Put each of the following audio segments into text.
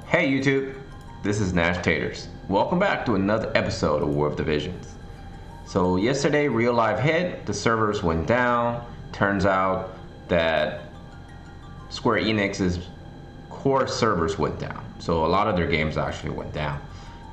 Hey YouTube, this is Nashtaters. Welcome back to another episode of War of Divisions. So yesterday, real life hit, the servers went down. Turns out that Square Enix's core servers went down. So a lot of their games actually went down.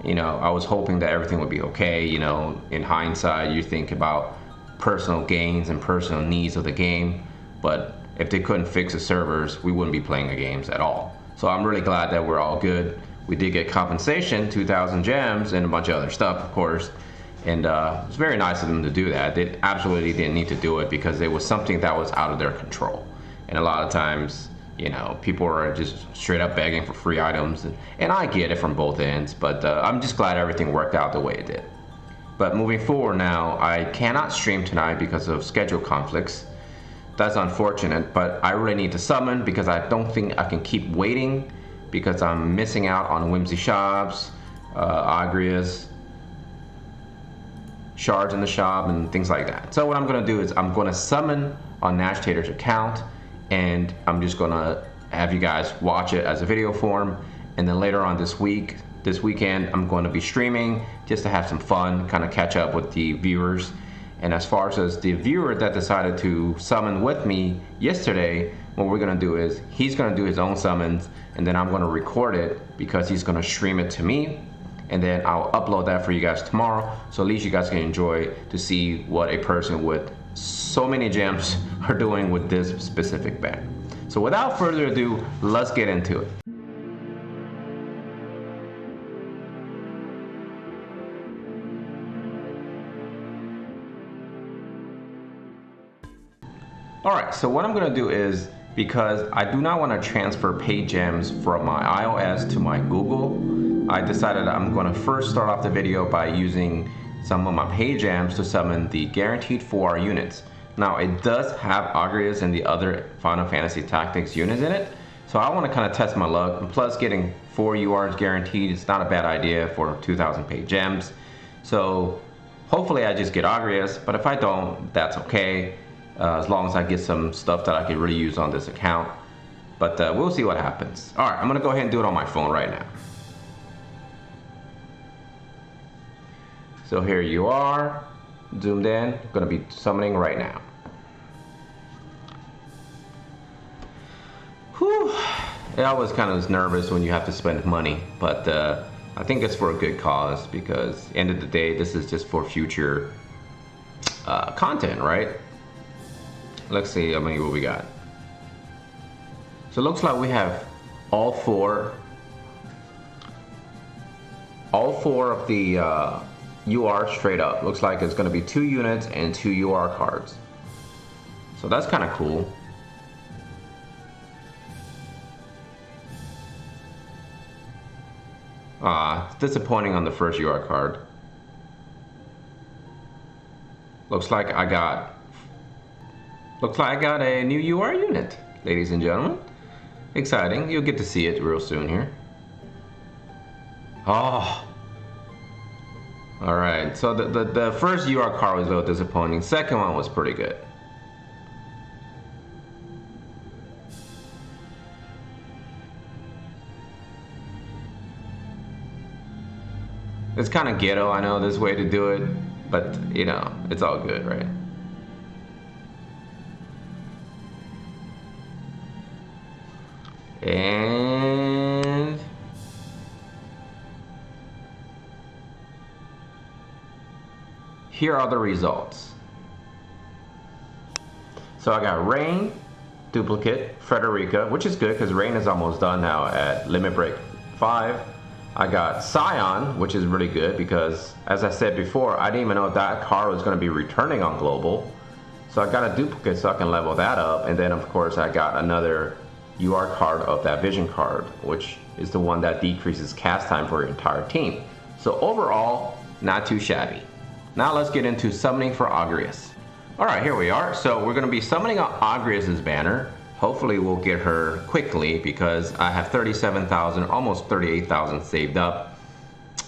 I was hoping that everything would be okay. In hindsight, you think about personal gains and personal needs of the game. But if they couldn't fix the servers, we wouldn't be playing the games at all. So I'm really glad that we're all good. We did get compensation, 2,000 gems, and a bunch of other stuff, of course. And it was very nice of them to do that. They absolutely didn't need to do it because it was something that was out of their control. And a lot of times, people are just straight up begging for free items. And I get it from both ends, but I'm just glad everything worked out the way it did. But moving forward now, I cannot stream tonight because of schedule conflicts. That's unfortunate, but I really need to summon because I don't think I can keep waiting because I'm missing out on Whimsy Shops, Agrias, shards in the shop, and things like that. So what I'm going to do is I'm going to summon on Nashtaters account, and I'm just going to have you guys watch it as a video form, and then later on this weekend, I'm going to be streaming just to have some fun, kind of catch up with the viewers. And as far as the viewer that decided to summon with me yesterday, what we're going to do is he's going to do his own summons, and then I'm going to record it because he's going to stream it to me, and then I'll upload that for you guys tomorrow, so at least you guys can enjoy to see what a person with so many gems are doing with this specific banner. So without further ado, let's get into it. Alright, so what I'm going to do is, because I do not want to transfer paid gems from my iOS to my Google, I decided I'm going to first start off the video by using some of my paid gems to summon the guaranteed 4R units. Now it does have Agrias and the other Final Fantasy Tactics units in it, so I want to kind of test my luck, and plus getting 4 URs guaranteed is not a bad idea for 2,000 paid gems. So hopefully I just get Agrias, but if I don't, that's okay. As long as I get some stuff that I can really use on this account. But we'll see what happens. Alright, I'm going to go ahead and do it on my phone right now. So here you are, zoomed in. I'm going to be summoning right now. Whew. I always kind of nervous when you have to spend money, but I think it's for a good cause because at the end of the day, this is just for future content, right? Let's see how many what we got. So it looks like we have all four of the UR straight up. Looks like it's going to be 2 units and 2 UR cards. So that's kind of cool. It's disappointing on the first UR card. Looks like I got a new UR unit, ladies and gentlemen. Exciting. You'll get to see it real soon here. Oh. Alright, so the first UR card was a little disappointing. Second one was pretty good. It's kind of ghetto, I know, this way to do it, but it's all good, right? And here are the results. So I got Rain, duplicate, Frederica, which is good because Rain is almost done now at Limit Break 5. I got Scion, which is really good because, as I said before, I didn't even know that card was going to be returning on Global. So I got a duplicate so I can level that up, and then of course I got another UR card of that Vision card, which is the one that decreases cast time for your entire team. So overall, not too shabby. Now let's get into summoning for Agrias. Alright, here we are. So we're going to be summoning on Agrias' banner. Hopefully we'll get her quickly because I have 37,000, almost 38,000 saved up.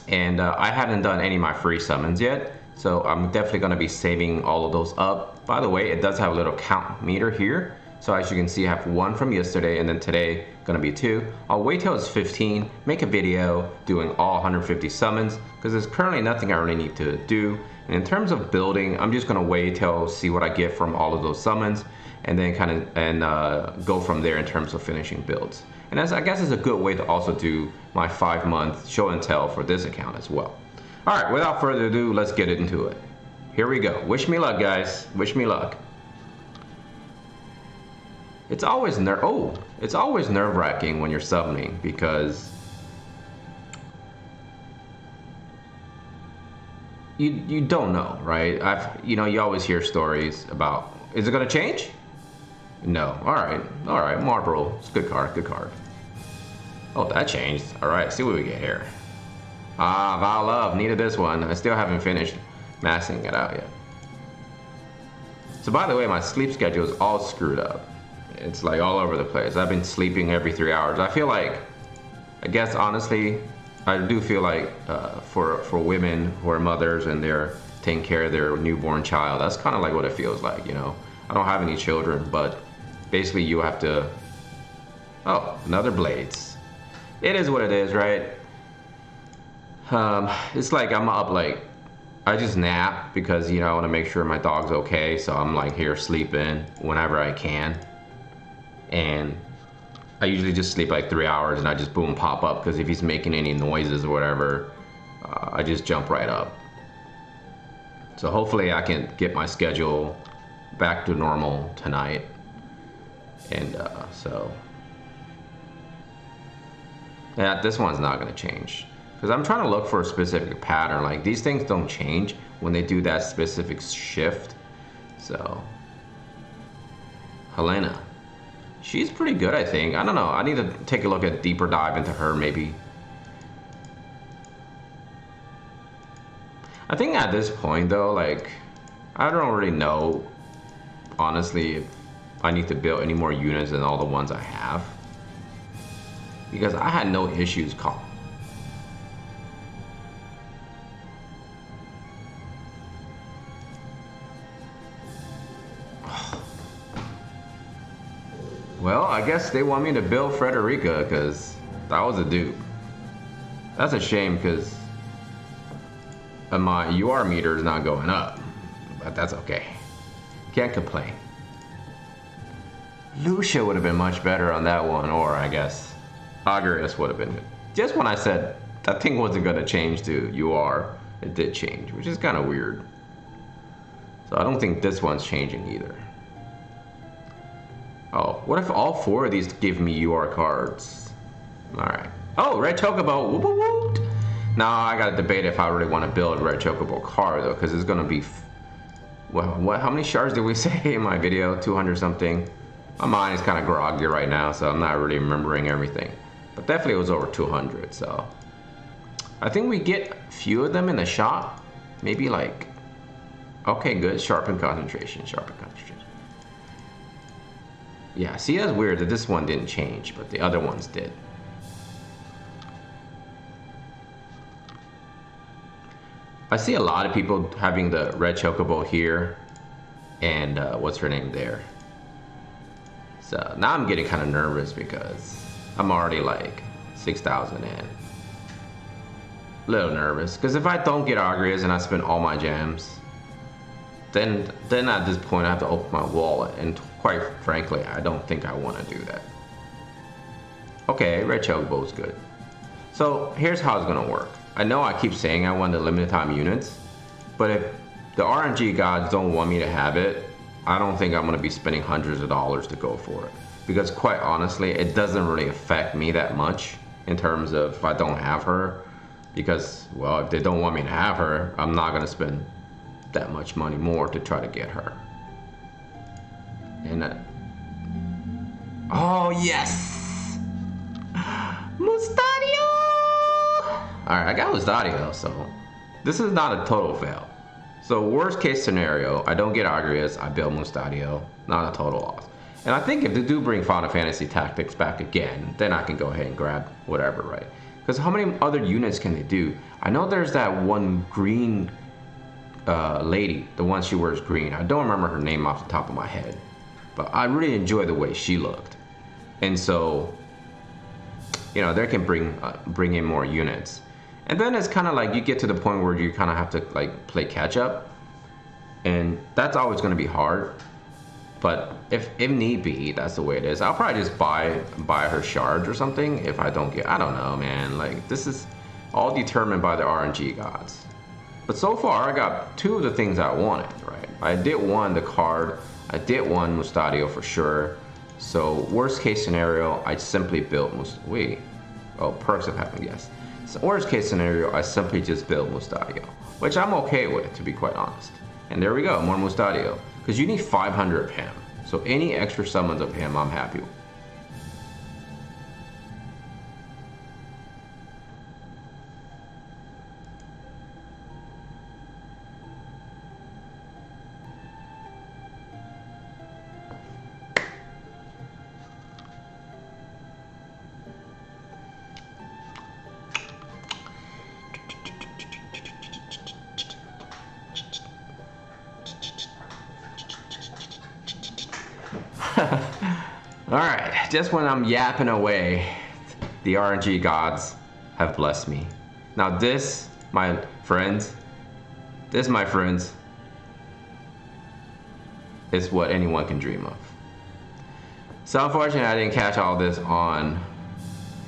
And I haven't done any of my free summons yet. So I'm definitely going to be saving all of those up. By the way, it does have a little count meter here. So as you can see, I have 1 from yesterday, and then today gonna be 2. I'll wait till it's 15, make a video doing all 150 summons, because there's currently nothing I really need to do. And in terms of building, I'm just gonna wait till see what I get from all of those summons, and then go from there in terms of finishing builds. And I guess it's a good way to also do my 5-month show and tell for this account as well. All right, without further ado, let's get into it. Here we go. Wish me luck, guys. Wish me luck. It's always nerve-wracking when you're summoning, because you don't know, right? You always hear stories about, is it gonna change? No. All right. Marlboro. It's a good card. Good card. Oh, that changed. All right. See what we get here. Vow Love. Needed this one. I still haven't finished massing it out yet. So by the way, my sleep schedule is all screwed up. It's like all over the place. I've been sleeping every 3 hours. I guess honestly, I do feel like for women who are mothers and they're taking care of their newborn child, that's kind of like what it feels like, you know. I don't have any children, but basically you have to, oh, another blades. It is what it is, right? It's like I'm up, like, I just nap because, I want to make sure my dog's okay. So I'm like here sleeping whenever I can. And I usually just sleep like 3 hours and I just boom, pop up. Because if he's making any noises or whatever, I just jump right up. So hopefully I can get my schedule back to normal tonight. And yeah, this one's not gonna change, because I'm trying to look for a specific pattern. Like, these things don't change when they do that specific shift. So Helena, she's pretty good, I think. I don't know, I need to take a look at deeper dive into her maybe. I think at this point though, like, I don't really know honestly if I need to build any more units than all the ones I have, because I had no issues Well, I guess they want me to build Frederica because that was a dupe. That's a shame, because my UR meter is not going up, but that's okay. Can't complain. Lucia would have been much better on that one, or I guess Agrias would have been good. Just when I said that thing wasn't going to change to UR, it did change, which is kind of weird. So I don't think this one's changing either. Oh, what if all 4 of these give me UR cards? Alright. Oh, Red Chocobo. Whoop, whoop, whoop. Now I gotta debate if I really want to build Red Chocobo card though, because it's gonna be, well, how many shards did we say in my video? 200 something. My mind is kind of groggy right now, so I'm not really remembering everything. But definitely it was over 200, so. I think we get a few of them in the shop. Maybe like, okay, good. Sharpen concentration, sharpen concentration. Yeah, see, that's weird that this one didn't change, but the other ones did. I see a lot of people having the Red Chocobo here, and what's her name there. So now I'm getting kind of nervous because I'm already like 6,000 in. A little nervous, because if I don't get Agrias and I spend all my gems, then at this point I have to open my wallet, and quite frankly, I don't think I want to do that. Okay, Red Chocobo is good. So here's how it's gonna work. I know I keep saying I want the limited time units, but if the RNG gods don't want me to have it, I don't think I'm gonna be spending hundreds of dollars to go for it. Because quite honestly, it doesn't really affect me that much in terms of if I don't have her. Because, well, if they don't want me to have her, I'm not gonna spend that much money more to try to get her. And oh yes, Mustadio! Alright, I got Mustadio, so this is not a total fail. So worst case scenario, I don't get Agrias, I build Mustadio, not a total loss. And I think if they do bring Final Fantasy Tactics back again, then I can go ahead and grab whatever, right? Because how many other units can they do? I know there's that one green lady, the one she wears green. I don't remember her name off the top of my head. but I really enjoy the way she looked. And so, you know, they can bring in more units. And then it's kind of like you get to the point where you kind of have to like play catch up, and that's always going to be hard. But if need be, that's the way it is. I'll probably just buy her shards or something if I don't get. I don't know, man. Like, this is all determined by the RNG gods. But so far, I got 2 of the things I wanted. Right? I did want the card. I did want Mustadio for sure. So worst case scenario, I simply built perks have happened. Yes. So worst case scenario, I simply just build Mustadio, which I'm okay with, to be quite honest. And there we go, more Mustadio. Because you need 500 of him. So any extra summons of him, I'm happy with. Alright, just when I'm yapping away, the RNG gods have blessed me. Now this, my friends, is what anyone can dream of. So unfortunately I didn't catch all this on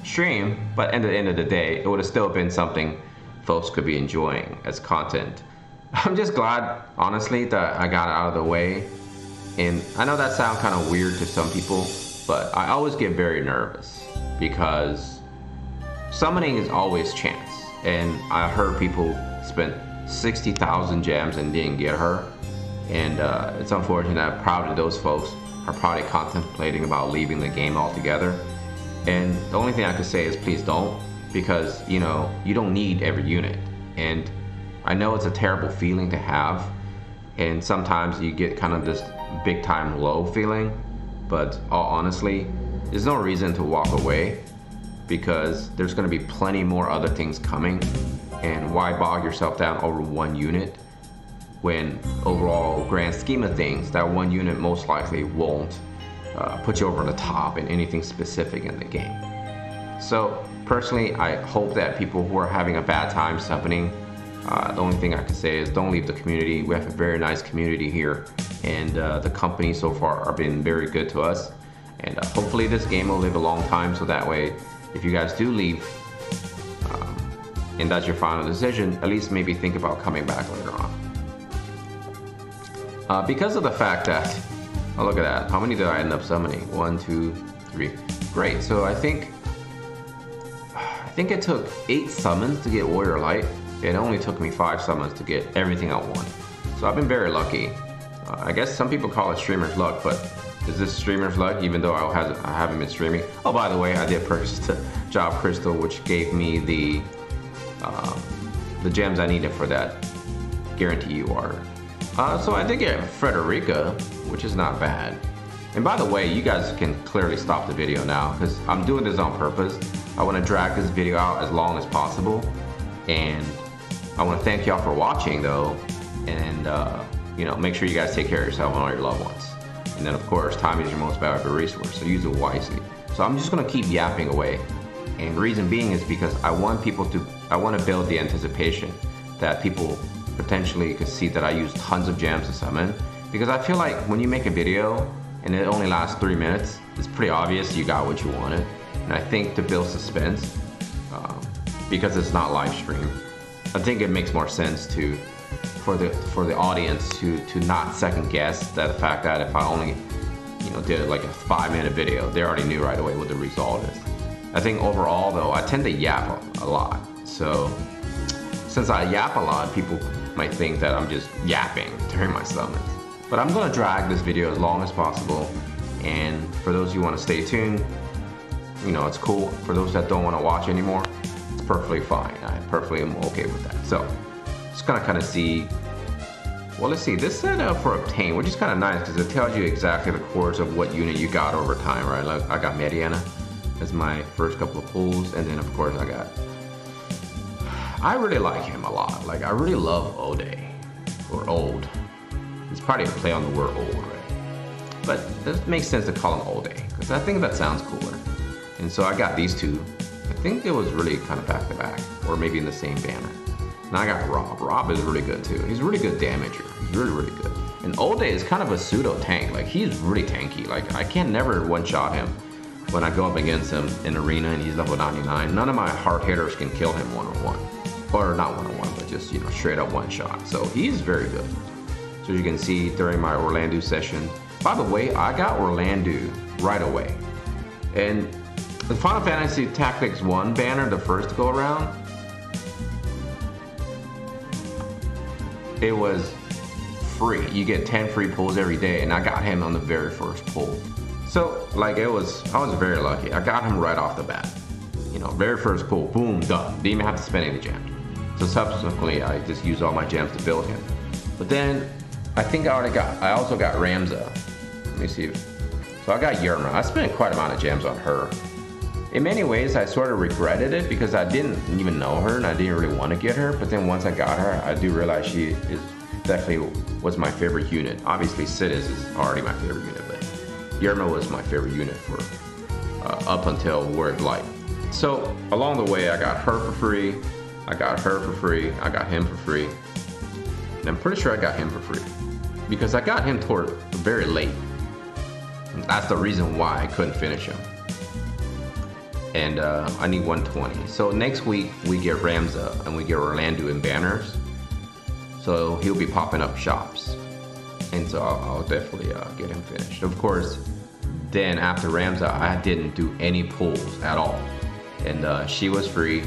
stream, but at the end of the day, it would have still been something folks could be enjoying as content. I'm just glad, honestly, that I got it out of the way. And I know that sounds kind of weird to some people, but I always get very nervous because summoning is always chance. And I heard people spent 60,000 gems and didn't get her. And it's unfortunate that probably those folks are probably contemplating about leaving the game altogether. And the only thing I could say is please don't, because you know, you don't need every unit. And I know it's a terrible feeling to have, and sometimes you get kind of this big time low feeling, but all honestly, there's no reason to walk away because there's going to be plenty more other things coming, and why bog yourself down over one unit when overall grand scheme of things that one unit most likely won't put you over the top in anything specific in the game. So personally, I hope that people who are having a bad time summoning, the only thing I can say is don't leave the community. We have a very nice community here, and the company so far are been very good to us, and hopefully this game will live a long time, so that way if you guys do leave and that's your final decision, at least maybe think about coming back later on. Because of the fact that, oh look at that, how many did I end up summoning? 1, 2, 3. Great, so I think it took 8 summons to get Warrior Light. It only took me 5 summons to get everything I want. So I've been very lucky. I guess some people call it streamer's luck, but is this streamer's luck even though I haven't been streaming? Oh, by the way, I did purchase the Job Crystal, which gave me the gems I needed for that guarantee you order. So I did get Frederica, which is not bad. And by the way, you guys can clearly stop the video now because I'm doing this on purpose. I want to drag this video out as long as possible. And I want to thank y'all for watching though. And you know, make sure you guys take care of yourself and all your loved ones. And then of course, time is your most valuable resource, so use it wisely. So I'm just going to keep yapping away. And the reason being is because I want to build the anticipation that people potentially could see that I use tons of gems to summon. Because I feel like when you make a video and it only lasts 3 minutes, it's pretty obvious you got what you wanted. And I think to build suspense, because it's not live stream, I think it makes more sense for the audience to not second guess that the fact that if I only did like a 5-minute video, they already knew right away what the result is. I think overall though, I tend to yap a lot. So since I yap a lot, people might think that I'm just yapping during my summons. But I'm gonna drag this video as long as possible. And for those who want to stay tuned, it's cool. For those that don't want to watch anymore, it's perfectly fine. I perfectly am okay with that. So just gonna kind of see. Well, let's see. This set up for obtain, which is kind of nice because it tells you exactly the course of what unit you got over time, right? Like I got Mediana as my first couple of pulls, and then of course I really like him a lot. Like I really love Ode or Old. It's probably a play on the word old, right? but it makes sense to call him All Day because I think that sounds cooler. And so I got these two. I think it was really kind of back to back, or maybe in the same banner. And I got Rob. Rob is really good too. He's a really good damager. He's really, really good. And All Day is kind of a pseudo tank. Like, he's really tanky. Like, I can never one-shot him when I go up against him in arena and he's level 99. None of my hard hitters can kill him one-on-one. Or not one-on-one, but just, you know, straight up one shot. So he's very good. So you can see during my Orlando session. By the way, I got Orlando right away. And the Final Fantasy Tactics 1 banner, the first go around, it was free. You get 10 free pulls every day, and I got him on the very first pull. So, like, I was very lucky. I got him right off the bat. You know, very first pull, boom, done. Didn't even have to spend any gems. So subsequently, I just used all my gems to build him. But then, I also got Ramza. Let me see. So I got Yerma. I spent quite a amount of gems on her. In many ways, I sort of regretted it because I didn't even know her and I didn't really want to get her. But then once I got her, I do realize she is definitely was my favorite unit. Obviously, Sidis is already my favorite unit, but Yerma was my favorite unit for up until Word Light. So along the way, I got her for free. I got her for free. I got him for free. And I'm pretty sure I got him for free because I got him toward very late. And that's the reason why I couldn't finish him. And I need 120. So next week we get Ramza and we get Orlando in banners. So he'll be popping up shops. And so I'll definitely get him finished. Of course, then after Ramza, I didn't do any pulls at all. And she was free.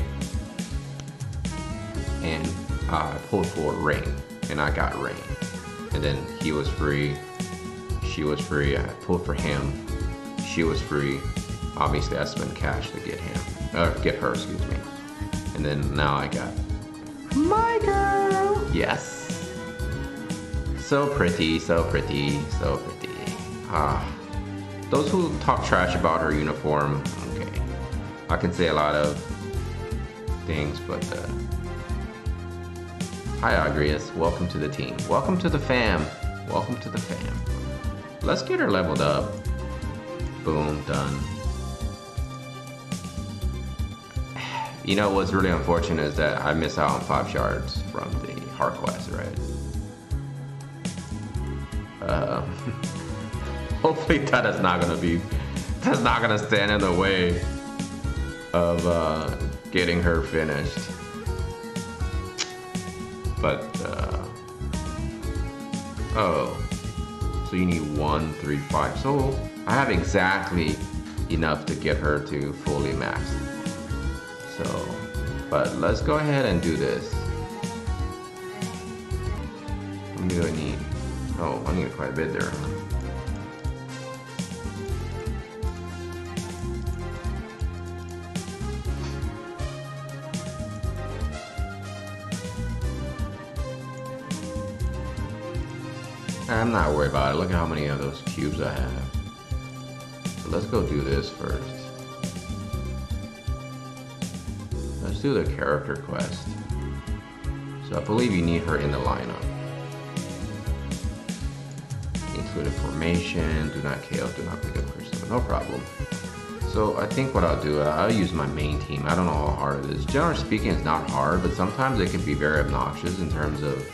And I pulled for Rain. And I got Rain. And then he was free. She was free. I pulled for him. She was free. Obviously, I spent cash to get her, excuse me. And then now I got my girl. Yes. So pretty, so pretty, so pretty. Those who talk trash about her uniform, okay. I can say a lot of things, but hi Agrias, welcome to the team. Welcome to the fam. Welcome to the fam. Let's get her leveled up. Boom, done. You know what's really unfortunate is that I miss out on 5 shards from the heart quest, right? Hopefully that's not gonna stand in the way of getting her finished. But oh, so you need 1, 3, 5. So I have exactly enough to get her to fully max. So, but let's go ahead and do this. How many do I need? Oh, I need quite a bit there, huh? I'm not worried about it. Look at how many of those cubes I have. So let's go do this first. Let's do the character quest. So I believe you need her in the lineup. Including formation, do not KO, do not pick up person, no problem. So I think what I'll do, I'll use my main team. I don't know how hard it is. Generally speaking, it's not hard, but sometimes it can be very obnoxious in terms of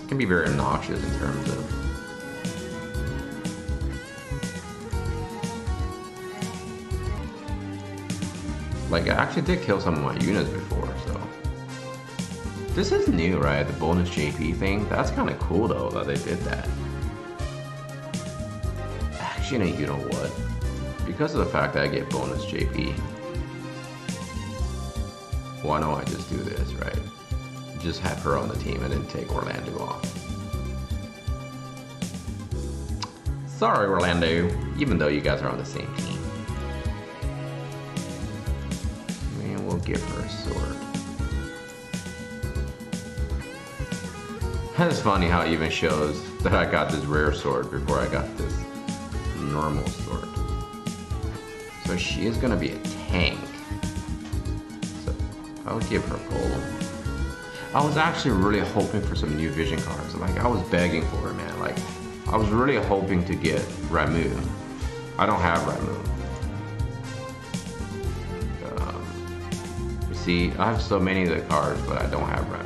it can be very obnoxious in terms of like, I actually did kill some of my units before, so. This is new, right? The bonus JP thing. That's kind of cool, though, that they did that. Actually, you know what? Because of the fact that I get bonus JP, why don't I just do this, right? Just have her on the team and then take Orlando off. Sorry, Orlando, even though you guys are on the same team. We'll give her a sword. It's funny how it even shows that I got this rare sword before I got this normal sword. So she is gonna be a tank. So I'll give her pole. I was actually really hoping for some new vision cards. Like I was begging for it, man. Like I was really hoping to get Ramu. I don't have Ramu. You see, I have so many of the cards, but I don't have Ramu.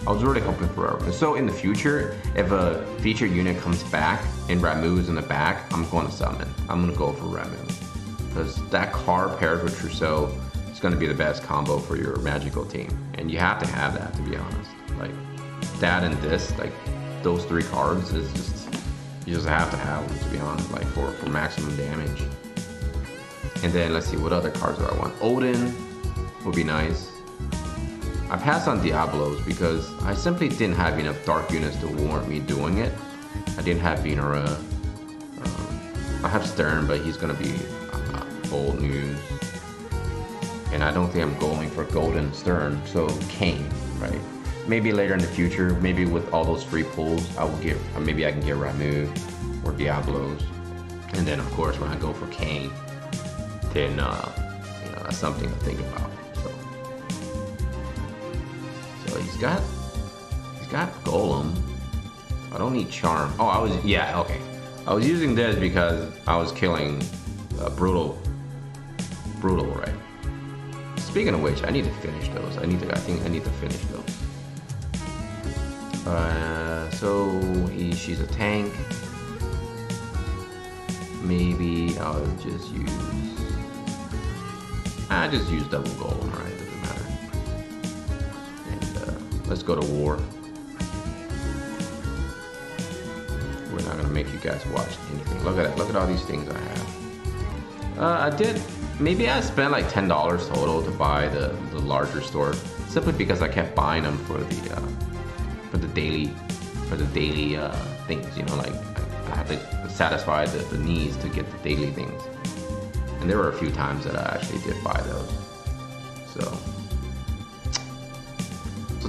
I was really hoping for Ramu. So in the future, if a featured unit comes back and Ramu is in the back, I'm going to summon. I'm going to go for Ramu. Because that card paired with Trousseau is going to be the best combo for your magical team. And you have to have that, to be honest. Like, that and this, like, those three cards is just, you just have to have them, to be honest, like, for maximum damage. And then, let's see, what other cards do I want? Odin would be nice. I passed on Diablos because I simply didn't have enough dark units to warrant me doing it. I didn't have Venera. I have Stern, but he's gonna be old news. And I don't think I'm going for Golden Stern, so Kane, right? Maybe later in the future, maybe with all those free pulls, I will get, maybe I can get Ramu or Diablos. And then of course when I go for Kane, then that's something to think about. So he's got Golem. I don't need Charm. Oh, I was using this because I was killing Brutal, right? Speaking of which, I need to finish those. I think I need to finish those. So she's a tank. Maybe I'll just use double Golem, right? Doesn't matter. And let's go to war. We're not gonna make you guys watch anything. Look at that. Look at all these things I have. Maybe I spent like $10 total to buy the larger store, simply because I kept buying them for the daily things. You know, like I had to satisfy the needs to get the daily things. And there were a few times that I actually did buy those. So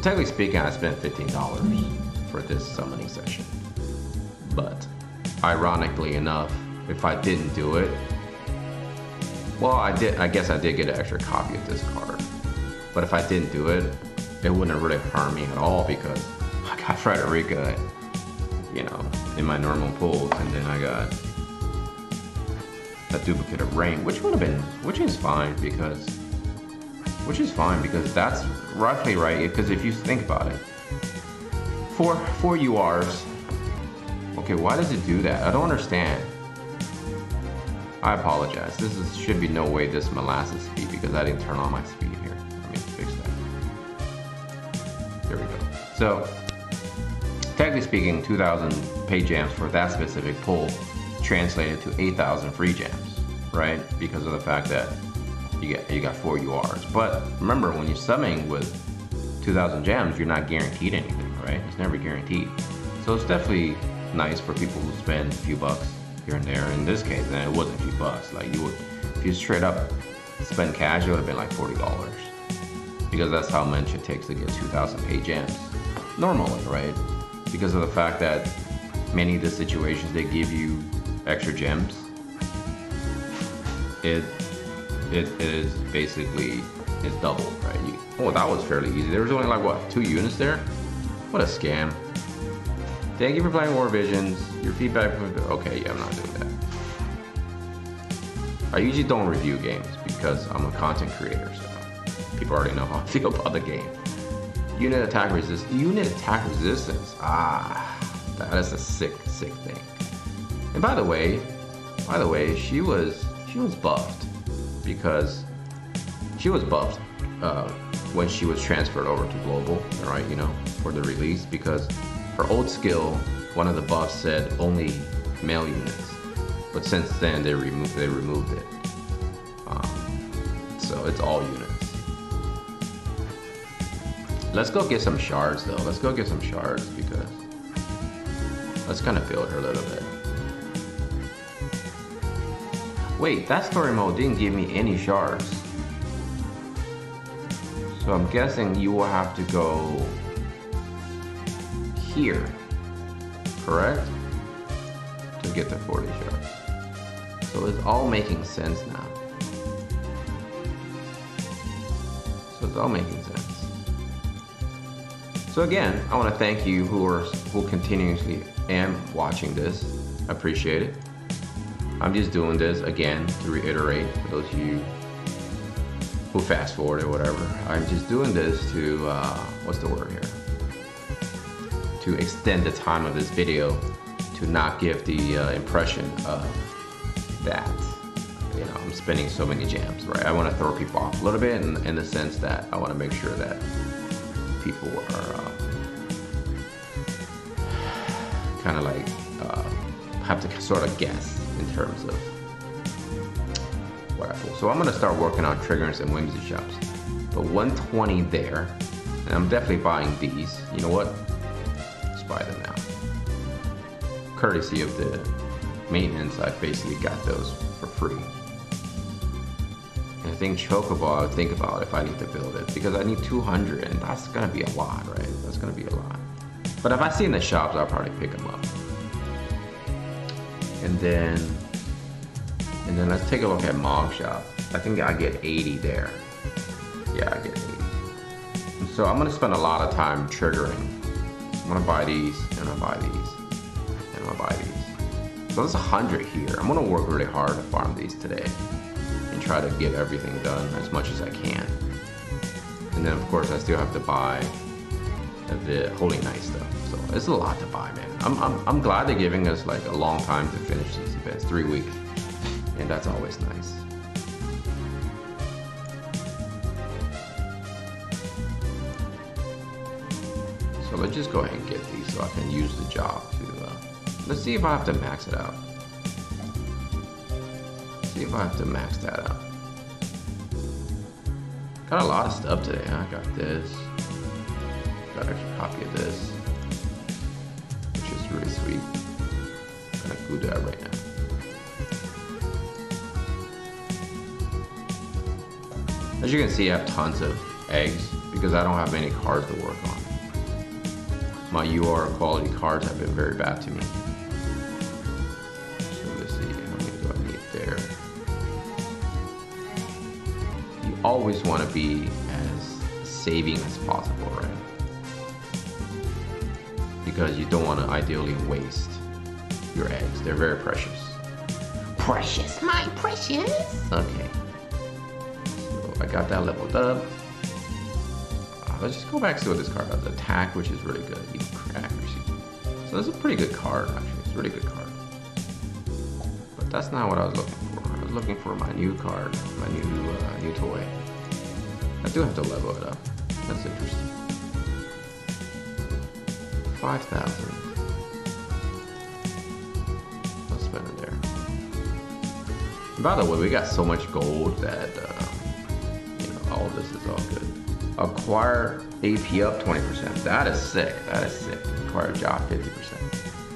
technically speaking, I spent $15 for this summoning session. But ironically enough, if I didn't do it, well, I guess I did get an extra copy of this card. But if I didn't do it, it wouldn't have really harmed me at all, because I got Frederica, in my normal pulls, and then I got a duplicate of Rain, which is fine because that's roughly right. Because if you think about it, four URs. Okay, why does it do that? I don't understand. I apologize. Should be no way this molasses speed, because I didn't turn on my speed here. Let me fix that. There we go. So, technically speaking, 2,000 paid gems for that specific pull translated to 8,000 free gems, right? Because of the fact that you got 4 URs. But remember, when you're summoning with 2,000 gems, you're not guaranteed anything, right? It's never guaranteed. So it's definitely nice for people who spend a few bucks here and there. In this case, then it wasn't a few bucks. Like if you straight up spend cash, it would have been like $40, because that's how much it takes to get 2,000 paid gems normally, right? Because of the fact that many of the situations they give you extra gems, it is basically it's double, right? That was fairly easy. There was only like what, 2 units there? What a scam. Thank you for playing War Visions. Your feedback. Okay, yeah, I'm not doing that. I usually don't review games because I'm a content creator, so people already know how I feel about the game. Unit attack resistance. That is a sick thing. And by the way, she was buffed, because she was buffed when she was transferred over to global, right? For the release, because her old skill, one of the buffs said only male units, but since then they removed it. So it's all units. Let's go get some shards though. Let's go get some shards, because let's kind of build her a little bit. Wait, that story mode didn't give me any shards. So I'm guessing you will have to go here, correct? To get the 40 shards. So it's all making sense now. So it's all making sense. So again, I want to thank you who continuously am watching this. I appreciate it. I'm just doing this again to reiterate for those of you who fast forward or whatever. I'm just doing this to what's the word here? To extend the time of this video, to not give the impression of that, you know, I'm spinning so many jams, right? I want to throw people off a little bit in the sense that I want to make sure that people are kind of like have to sort of guess in terms of what I pull. So I'm going to start working on triggering some whimsy shops. But 120 there, and I'm definitely buying these. You know what? Let's buy them now. Courtesy of the maintenance, I basically got those for free. And I think Chocobo, I would think about if I need to build it, because I need 200, and that's gonna be a lot, right? That's gonna be a lot. But if I see in the shops, I'll probably pick them up. And then let's take a look at Mog Shop. I think I get 80 there. Yeah, I get 80. And so I'm gonna spend a lot of time triggering. I'm gonna buy these, and I'm gonna buy these, and I'm gonna buy these. So there's 100 here. I'm gonna work really hard to farm these today and try to get everything done as much as I can. And then of course I still have to buy the Holy Night stuff. So it's a lot to buy, man. I'm glad they're giving us like a long time to finish these events, 3 weeks. And that's always nice. So let's just go ahead and get these so I can use the job to, let's see if I have to max it out. See if I have to max that out. Got a lot of stuff today, huh? I got this. Got an extra copy of this, which is really sweet. I'm gonna glue that right now. As you can see, I have tons of eggs because I don't have many cards to work on. My UR quality cards have been very bad to me. So let's see, how many do I need there? You always want to be as saving as possible, right? Because you don't want to ideally waste your eggs. They're very precious. Precious, my precious. Okay. I got that leveled up. Let's just go back to what this card does. Attack, which is really good. Accuracy. So this is a pretty good card, actually. It's a really good card. But that's not what I was looking for. I was looking for my new card, my new toy. I do have to level it up. That's interesting. 5,000. Let's spend it there. And by the way, we got so much gold that all of this is all good. Acquire AP up 20%. That is sick. That is sick. Acquire job 50%.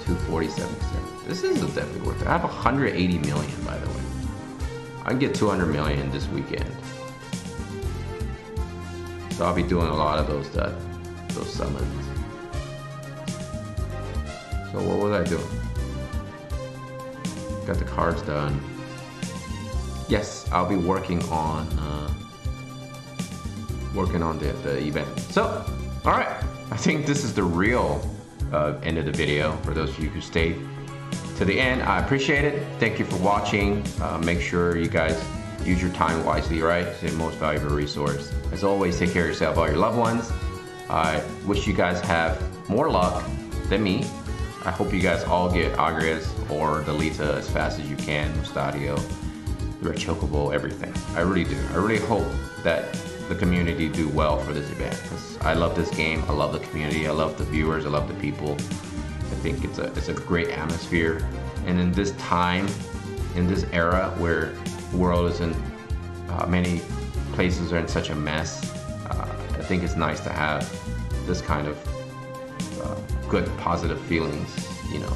247%. This is definitely worth it. I have 180 million, by the way. I can get 200 million this weekend. So I'll be doing a lot of those summons. So what was I doing? Got the cards done. Yes, I'll be working on the event. So, all right, I think this is the real end of the video for those of you who stayed to the end. I appreciate it. Thank you for watching. Make sure you guys use your time wisely, right? It's the most valuable resource. As always, take care of yourself, all your loved ones. I wish you guys have more luck than me. I hope you guys all get Agrias or the Lita as fast as you can, Stadio, the Red Chocobo, everything. I really do. I really hope that the community do well for this event, because I love this game. I love the community. I love the viewers. I love the people. I think it's a great atmosphere. And in this time, in this era where the world is in many places are in such a mess, I think it's nice to have this kind of good, positive feelings, you know,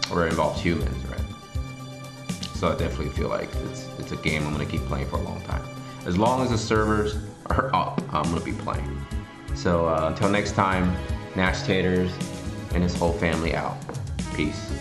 where it involves humans, right? So I definitely feel like it's a game I'm gonna keep playing for a long time. As long as the servers are up, I'm gonna be playing. So until next time, Nashtaters and his whole family out. Peace.